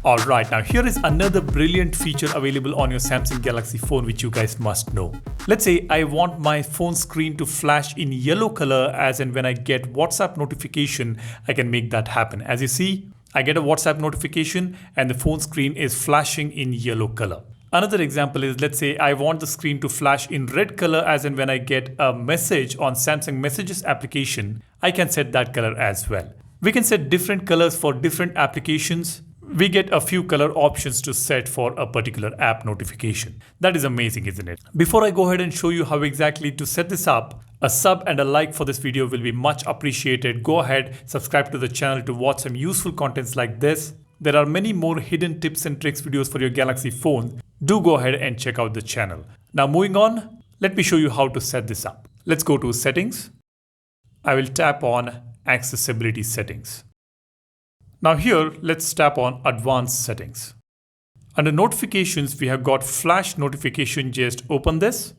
Alright, now here is another brilliant feature available on your Samsung Galaxy phone which you guys must know. Let's say I want my phone screen to flash in yellow color, as in when I get WhatsApp notification, I can make that happen. As you see, I get a WhatsApp notification and the phone screen is flashing in yellow color. Another example is, let's say I want the screen to flash in red color, as in when I get a message on Samsung Messages application, I can set that color as well. We can set different colors for different applications. We get a few color options to set for a particular app notification. That is amazing, isn't it? Before I go ahead and show you how exactly to set this up, a sub and a like for this video will be much appreciated. Go ahead, subscribe to the channel to watch some useful contents like this. There are many more hidden tips and tricks videos for your Galaxy phone. Do go ahead and check out the channel. Now moving on, let me show you how to set this up. Let's go to Settings. I will tap on Accessibility Settings. Now here, let's tap on Advanced Settings. Under Notifications, we have got Flash Notification. Just open this.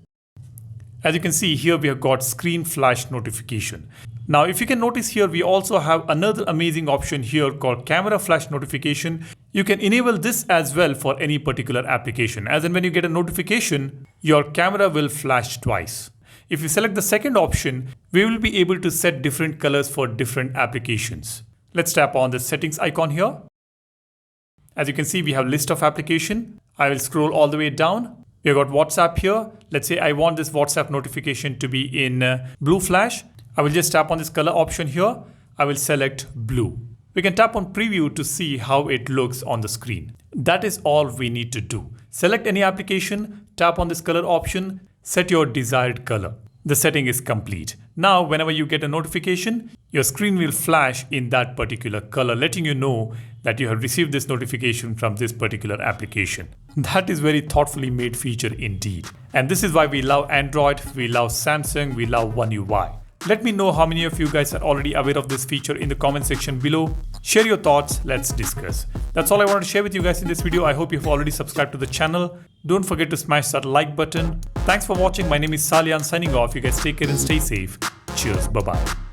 As you can see here, we have got Screen Flash Notification. Now, if you can notice here, we also have another amazing option here called Camera Flash Notification. You can enable this as well for any particular application. As in when you get a notification, your camera will flash twice. If you select the second option, we will be able to set different colors for different applications. Let's tap on the settings icon here. As you can see, we have list of application. I will scroll all the way down. We've got WhatsApp here. Let's say I want this WhatsApp notification to be in blue flash. I will just tap on this color option here. I will select blue. We can tap on preview to see how it looks on the screen. That is all we need to do. Select any application, tap on this color option, set your desired color. The setting is complete. Now, whenever you get a notification, your screen will flash in that particular color, letting you know that you have received this notification from this particular application. That is very thoughtfully made feature indeed. And this is why we love Android, we love Samsung, we love One UI. Let me know how many of you guys are already aware of this feature in the comment section below. Share your thoughts, let's discuss. That's all I wanted to share with you guys in this video. I hope you've already subscribed to the channel. Don't forget to smash that like button. Thanks for watching. My name is Salian signing off. You guys take care and stay safe. Cheers. Bye-bye.